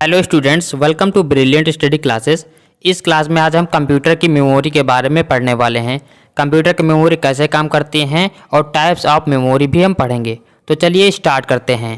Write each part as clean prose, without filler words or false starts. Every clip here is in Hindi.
Hello students, welcome to brilliant study classes. इस क्लास में आज हम कंप्यूटर की मेमोरी के बारे में पढ़ने वाले हैं। कंप्यूटर की मेमोरी कैसे काम करती हैं और टाइप्स ऑफ मेमोरी भी हम पढ़ेंगे। तो चलिए स्टार्ट करते हैं।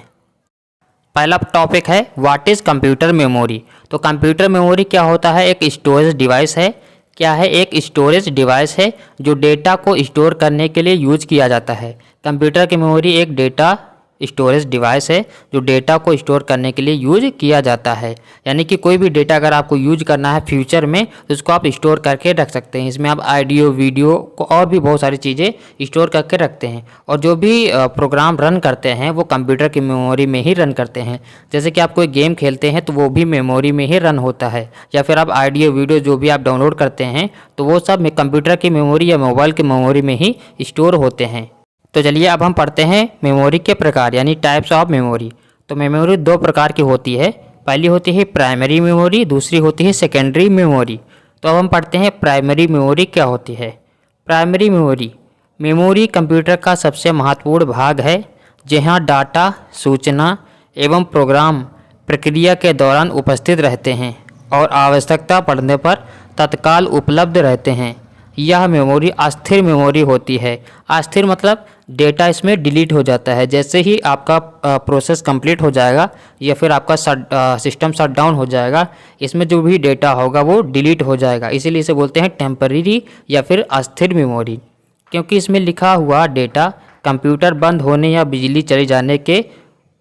पहला टॉपिक है व्हाट इज़ कंप्यूटर मेमोरी। तो कंप्यूटर मेमोरी क्या होता है? एक स्टोरेज डिवाइस है। क्या है? एक स्टोरेज डिवाइस है जो डेटा को स्टोर करने के लिए यूज किया जाता है। कंप्यूटर की मेमोरी एक डेटा स्टोरेज डिवाइस है जो डेटा को स्टोर करने के लिए यूज किया जाता है। यानी कि कोई भी डेटा अगर आपको यूज करना है फ्यूचर में तो उसको आप स्टोर करके रख सकते हैं। इसमें आप ऑडियो, वीडियो को और भी बहुत सारी चीज़ें स्टोर करके रखते हैं। और जो भी प्रोग्राम रन करते हैं वो कंप्यूटर की मेमोरी में ही रन करते हैं। जैसे कि आप कोई गेम खेलते हैं तो वो भी मेमोरी में ही रन होता है, या फिर आप ऑडियो, वीडियो जो भी आप डाउनलोड करते हैं तो वो सब कंप्यूटर की मेमोरी या मोबाइल की मेमोरी में ही स्टोर होते हैं। तो चलिए अब हम पढ़ते हैं मेमोरी के प्रकार यानी टाइप्स ऑफ मेमोरी। तो मेमोरी दो प्रकार की होती है। पहली होती है प्राइमरी मेमोरी, दूसरी होती है सेकेंडरी मेमोरी। तो अब हम पढ़ते हैं प्राइमरी मेमोरी क्या होती है। प्राइमरी मेमोरी कंप्यूटर का सबसे महत्वपूर्ण भाग है जहाँ डाटा, सूचना एवं प्रोग्राम प्रक्रिया के दौरान उपस्थित रहते हैं और आवश्यकता पड़ने पर तत्काल उपलब्ध रहते हैं। यह मेमोरी अस्थिर मेमोरी होती है। अस्थिर मतलब डेटा इसमें डिलीट हो जाता है जैसे ही आपका प्रोसेस कंप्लीट हो जाएगा या फिर आपका सिस्टम शट डाउन हो जाएगा, इसमें जो भी डेटा होगा वो डिलीट हो जाएगा। इसीलिए इसे बोलते हैं टेम्पररी या फिर अस्थिर मेमोरी, क्योंकि इसमें लिखा हुआ डेटा कंप्यूटर बंद होने या बिजली चले जाने के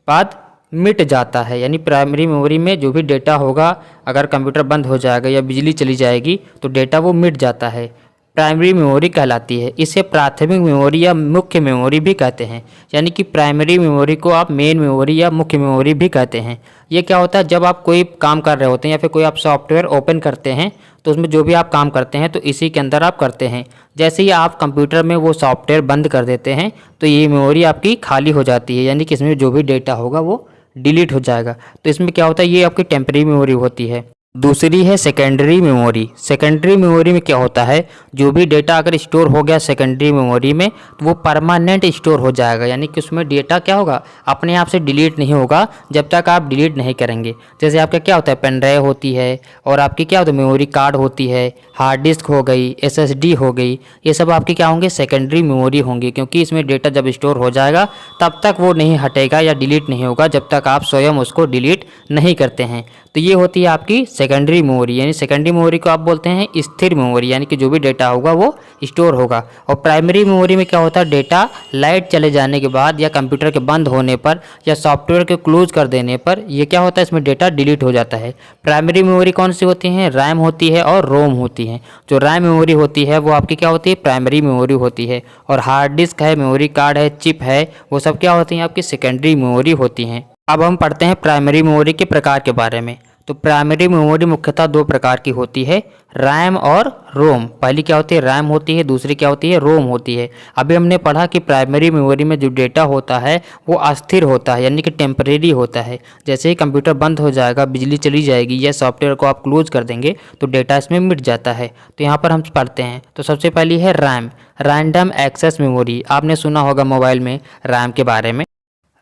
बाद मिट जाता है। यानी प्राइमरी मेमोरी में जो भी डेटा होगा, अगर कंप्यूटर बंद हो जाएगा या बिजली चली जाएगी तो डेटा वो मिट जाता है, प्राइमरी मेमोरी कहलाती है। इसे प्राथमिक मेमोरी या मुख्य मेमोरी भी कहते हैं। यानी कि प्राइमरी मेमोरी को आप मेन मेमोरी या मुख्य मेमोरी भी कहते हैं। ये क्या होता है? जब आप कोई काम कर रहे होते हैं या फिर कोई आप सॉफ्टवेयर ओपन करते हैं तो उसमें जो भी आप काम करते हैं तो इसी के अंदर आप करते हैं। जैसे ही आप कंप्यूटर में वो सॉफ्टवेयर बंद कर देते हैं तो ये मेमोरी आपकी खाली हो जाती है, यानी कि इसमें जो भी डेटा होगा वो डिलीट हो जाएगा। तो इसमें क्या होता है? ये आपकी टेम्पररी मेमोरी होती है। दूसरी है सेकेंडरी मेमोरी। सेकेंडरी मेमोरी में क्या होता है? जो भी डेटा अगर स्टोर हो गया सेकेंडरी मेमोरी में तो वो परमानेंट स्टोर हो जाएगा। यानी कि उसमें डेटा क्या होगा? अपने आप से डिलीट नहीं होगा जब तक आप डिलीट नहीं करेंगे। जैसे आपका क्या होता है? पेन ड्राइव होती है और आपकी क्या होता है? मेमोरी कार्ड होती है, हार्ड डिस्क हो गई, SSD हो गई, ये सब आपकी क्या होंगे? सेकेंडरी मेमोरी होंगी, क्योंकि इसमें डेटा जब स्टोर हो जाएगा तब तक वो नहीं हटेगा या डिलीट नहीं होगा जब तक आप स्वयं उसको डिलीट नहीं करते हैं। तो ये होती है आपकी सेकेंडरी मेमोरी। यानी सेकेंडरी मेमोरी को आप बोलते हैं स्थिर मेमोरी, यानी कि जो भी डेटा होगा वो स्टोर होगा। और प्राइमरी मेमोरी में क्या होता है? डेटा लाइट चले जाने के बाद या कंप्यूटर के बंद होने पर या सॉफ्टवेयर के क्लोज कर देने पर ये क्या होता है? इसमें डेटा डिलीट हो जाता है। प्राइमरी मेमोरी कौन सी होती हैं? रैम होती है और रोम होती हैं। जो रैम मेमोरी होती है वो आपकी क्या होती है? प्राइमरी मेमोरी होती है। और हार्ड डिस्क है, मेमोरी कार्ड है, चिप है, वो सब क्या होती हैं? आपकी सेकेंडरी मेमोरी होती हैं। अब हम पढ़ते हैं प्राइमरी मेमोरी के प्रकार के बारे में। तो प्राइमरी मेमोरी मुख्यतः दो प्रकार की होती है, रैम और रोम। पहली क्या होती है? रैम होती है, दूसरी क्या होती है? रोम होती है। अभी हमने पढ़ा कि प्राइमरी मेमोरी में जो डेटा होता है वो अस्थिर होता है, यानी कि टेम्परेरी होता है। जैसे ही कंप्यूटर बंद हो जाएगा, बिजली चली जाएगी या सॉफ्टवेयर को आप क्लोज कर देंगे तो डेटा इसमें मिट जाता है। तो यहाँ पर हम पढ़ते हैं। तो सबसे पहली है रैम, रैंडम एक्सेस मेमोरी। आपने सुना होगा मोबाइल में रैम के बारे में।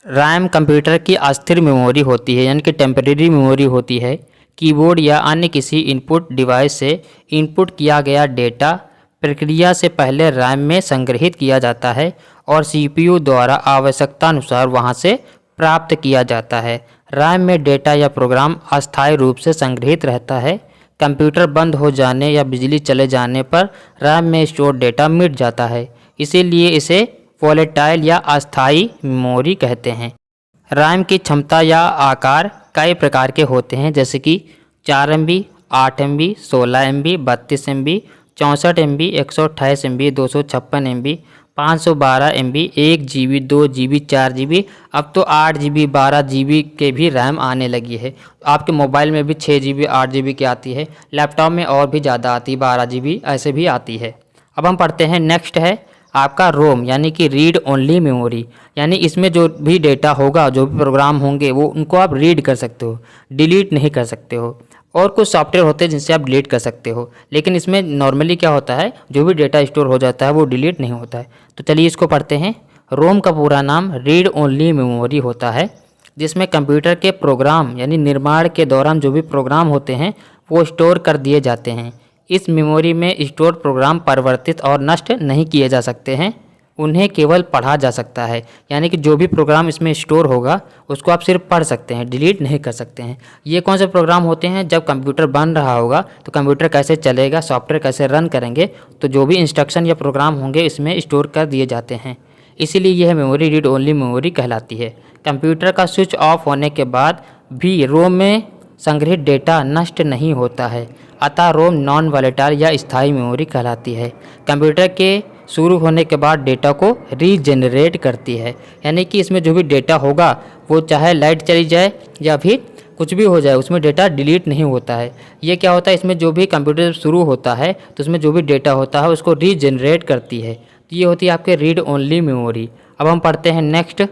रैम कंप्यूटर की अस्थिर मेमोरी होती है, यानी कि टेम्परेरी मेमोरी होती है। कीबोर्ड या अन्य किसी इनपुट डिवाइस से इनपुट किया गया डेटा प्रक्रिया से पहले रैम में संग्रहित किया जाता है और CPU द्वारा आवश्यकता अनुसार वहां से प्राप्त किया जाता है। रैम में डेटा या प्रोग्राम अस्थायी रूप से संग्रहित रहता है। कंप्यूटर बंद हो जाने या बिजली चले जाने पर रैम में स्टोर डेटा मिट जाता है, इसीलिए इसे वोलेटाइल या अस्थायी मेमोरी कहते हैं। रैम की क्षमता या आकार कई प्रकार के होते हैं, जैसे कि 4 MB, 8 MB, 16 MB, 32 MB, 64 MB, 128 MB, 256 MB, 512 MB, 1 GB, 2 GB, 4 GB, अब तो 8 GB, 12 GB के भी रैम आने लगी है। आपके मोबाइल में भी 6 GB, 8 GB की आती है, लैपटॉप में और भी ज़्यादा आती है, 12 GB ऐसे भी आती है। अब हम पढ़ते हैं, नेक्स्ट है आपका रोम, यानी कि रीड ओनली मेमोरी। यानी इसमें जो भी डेटा होगा, जो भी प्रोग्राम होंगे वो उनको आप रीड कर सकते हो, डिलीट नहीं कर सकते हो। और कुछ सॉफ्टवेयर होते हैं जिनसे आप डिलीट कर सकते हो, लेकिन इसमें नॉर्मली क्या होता है? जो भी डेटा स्टोर हो जाता है वो डिलीट नहीं होता है। तो चलिए इसको पढ़ते हैं। रोम का पूरा नाम रीड ओनली मेमोरी होता है। जिसमें कंप्यूटर के प्रोग्राम यानी निर्माण के दौरान जो भी प्रोग्राम होते हैं वो स्टोर कर दिए जाते हैं। इस मेमोरी में स्टोर प्रोग्राम परिवर्तित और नष्ट नहीं किए जा सकते हैं, उन्हें केवल पढ़ा जा सकता है। यानी कि जो भी प्रोग्राम इसमें स्टोर होगा उसको आप सिर्फ पढ़ सकते हैं, डिलीट नहीं कर सकते हैं। ये कौन से प्रोग्राम होते हैं? जब कंप्यूटर बन रहा होगा तो कंप्यूटर कैसे चलेगा, सॉफ्टवेयर कैसे रन करेंगे, तो जो भी इंस्ट्रक्शन या प्रोग्राम होंगे इसमें स्टोर कर दिए जाते हैं। इसीलिए यह मेमोरी रीड ओनली मेमोरी कहलाती है। कंप्यूटर का स्विच ऑफ होने के बाद भी रोम में संग्रहित डेटा नष्ट नहीं होता है, अतः रोम नॉन वॉलेटाइल या स्थायी मेमोरी कहलाती है। कंप्यूटर के शुरू होने के बाद डेटा को रीजनरेट करती है, यानी कि इसमें जो भी डेटा होगा वो चाहे लाइट चली जाए या फिर कुछ भी हो जाए उसमें डेटा डिलीट नहीं होता है। ये क्या होता है, इसमें जो भी कंप्यूटर शुरू होता है तो उसमें जो भी डेटा होता है उसको रीजनरेट करती है। तो ये होती है आपके रीड ओनली मेमोरी। अब हम पढ़ते हैं next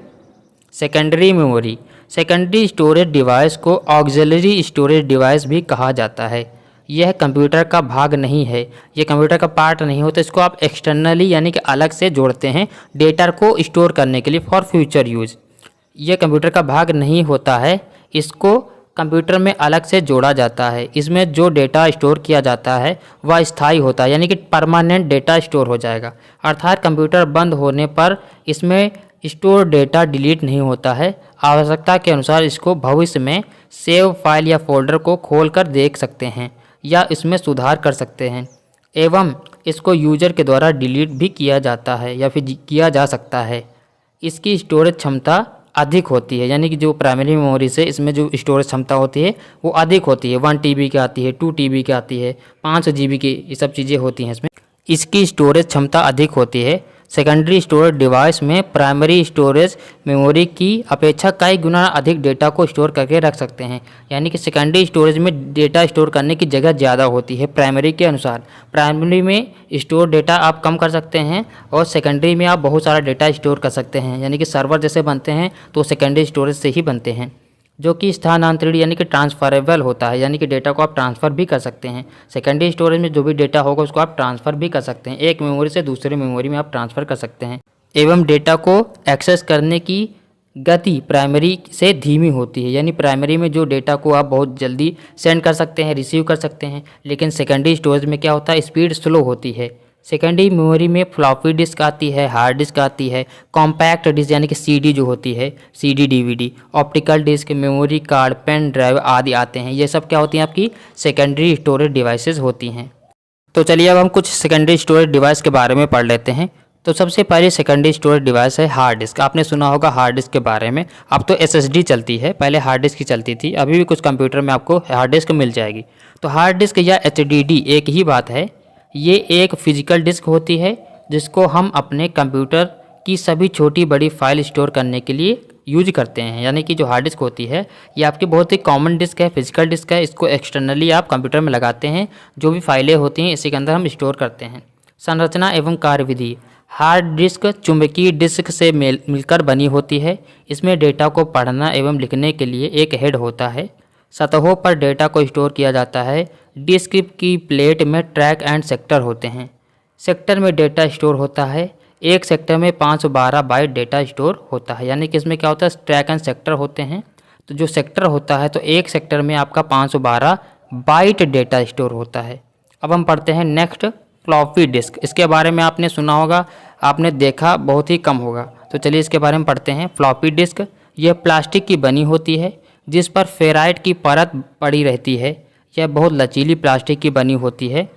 secondary memory. Secondary storage device को ऑक्सिलरी स्टोरेज डिवाइस भी कहा जाता है। यह कंप्यूटर का भाग नहीं है, ये कंप्यूटर का पार्ट नहीं होता, इसको आप एक्सटर्नली यानी कि अलग से जोड़ते हैं डेटा को स्टोर करने के लिए फॉर फ्यूचर यूज़। ये कंप्यूटर का भाग नहीं होता है, इसको कंप्यूटर में अलग से जोड़ा जाता है। इसमें जो डेटा स्टोर किया जाता है वह स्थायी होता है, यानी कि परमानेंट डेटा स्टोर हो जाएगा। अर्थात कंप्यूटर बंद होने पर इसमें स्टोर डेटा डिलीट नहीं होता है। आवश्यकता के अनुसार इसको भविष्य में सेव फाइल या फोल्डर को खोलकर देख सकते हैं या इसमें सुधार कर सकते हैं, एवं इसको यूजर के द्वारा डिलीट भी किया जाता है या फिर किया जा सकता है। इसकी स्टोरेज क्षमता अधिक होती है, यानी कि जो प्राइमरी मेमोरी से इसमें जो स्टोरेज क्षमता होती है वो अधिक होती है। 1 TB की आती है, 2 TB की आती है, 5 GB की, ये सब चीज़ें होती हैं इसमें। इसकी स्टोरेज क्षमता अधिक होती है। सेकेंडरी स्टोरेज डिवाइस में प्राइमरी स्टोरेज मेमोरी की अपेक्षा कई गुना अधिक डेटा को स्टोर करके रख सकते हैं, यानी कि सेकेंडरी स्टोरेज में डेटा स्टोर करने की जगह ज़्यादा होती है प्राइमरी के अनुसार। प्राइमरी में स्टोर डेटा आप कम कर सकते हैं और सेकेंडरी में आप बहुत सारा डेटा स्टोर कर सकते हैं, यानी कि सर्वर जैसे बनते हैं तो सेकेंडरी स्टोरेज से ही बनते हैं, जो कि स्थानांतरित यानी कि ट्रांसफरेबल होता है, यानी कि डेटा को आप ट्रांसफ़र भी कर सकते हैं। सेकेंडरी स्टोरेज में जो भी डेटा होगा उसको आप ट्रांसफ़र भी कर सकते हैं, एक मेमोरी से दूसरे मेमोरी में आप ट्रांसफ़र कर सकते हैं। एवं डेटा को एक्सेस करने की गति प्राइमरी से धीमी होती है, यानी प्राइमरी में जो डेटा को आप बहुत जल्दी सेंड कर सकते हैं, रिसीव कर सकते हैं, लेकिन सेकेंडरी स्टोरेज में क्या होता है, स्पीड स्लो होती है। सेकेंडरी मेमोरी में फ्लॉपी डिस्क आती है, हार्ड डिस्क आती है, कॉम्पैक्ट डिस्क यानी कि CD जो होती है, CD DVD, optical disk, memory card, pen drive आदि आते हैं। ये सब क्या होती हैं, आपकी सेकेंडरी स्टोरेज डिवाइसेस होती हैं। तो चलिए अब हम कुछ सेकेंडरी स्टोरेज डिवाइस के बारे में पढ़ लेते हैं। तो सबसे पहले सेकेंडरी स्टोरेज डिवाइस है हार्ड डिस्क। आपने सुना होगा हार्ड डिस्क के बारे में। अब तो SSD चलती है, पहले हार्ड डिस्क ही चलती थी, अभी भी कुछ कंप्यूटर में आपको हार्ड डिस्क मिल जाएगी। तो हार्ड डिस्क या HDD एक ही बात है। ये एक फिजिकल डिस्क होती है जिसको हम अपने कंप्यूटर की सभी छोटी बड़ी फाइल स्टोर करने के लिए यूज करते हैं। यानी कि जो हार्ड डिस्क होती है ये आपकी बहुत ही कॉमन डिस्क है, फिजिकल डिस्क है। इसको एक्सटर्नली आप कंप्यूटर में लगाते हैं, जो भी फाइलें होती हैं इसी के अंदर हम स्टोर करते हैं। संरचना एवं कार्यविधि। हार्ड डिस्क चुंबकीय डिस्क से मिलकर बनी होती है। इसमें डेटा को पढ़ना एवं लिखने के लिए एक हेड होता है। सतहों पर डेटा को स्टोर किया जाता है। डिस्क की प्लेट में ट्रैक एंड सेक्टर होते हैं। सेक्टर में डेटा स्टोर होता है। एक सेक्टर में 512 बाइट डेटा स्टोर होता है, यानी कि इसमें क्या होता है, ट्रैक एंड सेक्टर होते हैं। तो जो सेक्टर होता है तो एक सेक्टर में आपका 512 बाइट डेटा स्टोर होता है। अब हम पढ़ते हैं नेक्स्ट फ्लॉपी डिस्क। इसके बारे में आपने सुना होगा, आपने देखा बहुत ही कम होगा। तो चलिए इसके बारे में पढ़ते हैं। फ्लॉपी डिस्क यह प्लास्टिक की बनी होती है जिस पर फेराइट की परत पड़ी रहती है। यह बहुत लचीली प्लास्टिक की बनी होती है।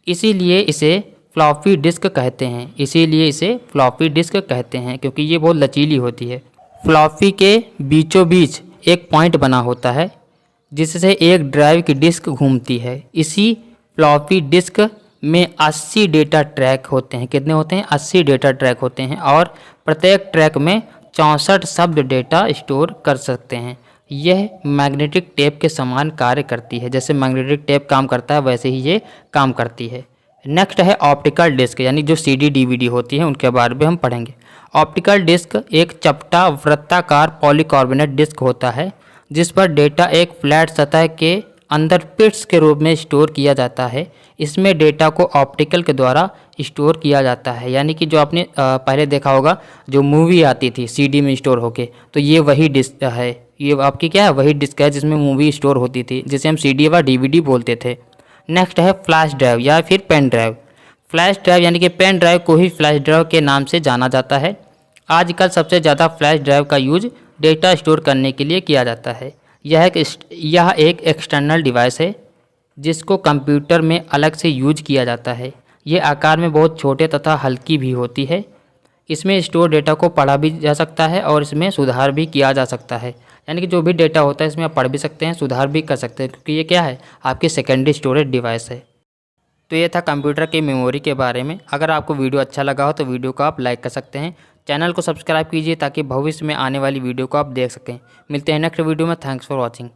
इसीलिए इसे फ्लॉपी डिस्क कहते हैं। इसीलिए इसे फ्लॉपी डिस्क कहते हैं क्योंकि ये बहुत लचीली होती है। फ्लॉपी के बीचों बीच एक पॉइंट बना होता है जिससे एक ड्राइव की डिस्क घूमती है। इसी फ्लॉपी डिस्क में 80 डेटा ट्रैक होते हैं। कितने होते हैं? 80 डेटा ट्रैक होते हैं और प्रत्येक ट्रैक में 64 शब्द डेटा स्टोर कर सकते हैं। यह मैग्नेटिक टेप के समान कार्य करती है। जैसे मैग्नेटिक टेप काम करता है वैसे ही ये काम करती है। नेक्स्ट है ऑप्टिकल डिस्क, यानी जो CD DVD होती है उनके बारे में हम पढ़ेंगे। ऑप्टिकल डिस्क एक चपटा वृत्ताकार पॉलीकार्बोनेट डिस्क होता है जिस पर डेटा एक फ्लैट सतह के अंदर बिट्स के रूप में स्टोर किया जाता है। इसमें डेटा को ऑप्टिकल के द्वारा स्टोर किया जाता है, यानी कि जो आपने पहले देखा होगा जो मूवी आती थी सीडी में स्टोर होके, तो ये वही डिस्क है, ये आपकी क्या है, वही डिस्क है जिसमें मूवी स्टोर होती थी, जिसे हम सीडी व डीवीडी बोलते थे। नेक्स्ट है फ्लैश ड्राइव या फिर पेन ड्राइव। फ्लैश ड्राइव यानी कि पेन ड्राइव को ही फ्लैश ड्राइव के नाम से जाना जाता है। आजकल सबसे ज़्यादा फ्लैश ड्राइव का यूज डेटा स्टोर करने के लिए किया जाता है। यह एक एक्सटर्नल डिवाइस है जिसको कंप्यूटर में अलग से यूज किया जाता है। ये आकार में बहुत छोटे तथा हल्की भी होती है। इसमें स्टोर डेटा को पढ़ा भी जा सकता है और इसमें सुधार भी किया जा सकता है, यानी कि जो भी डेटा होता है इसमें आप पढ़ भी सकते हैं, सुधार भी कर सकते हैं, क्योंकि ये क्या है, आपकी सेकेंडरी स्टोरेज डिवाइस है। तो ये था कंप्यूटर की मेमोरी के बारे में। अगर आपको वीडियो अच्छा लगा हो तो वीडियो को आप लाइक कर सकते हैं, चैनल को सब्सक्राइब कीजिए ताकि भविष्य में आने वाली वीडियो को आप देख सकें। मिलते हैं नेक्स्ट वीडियो में। Thanks for watching.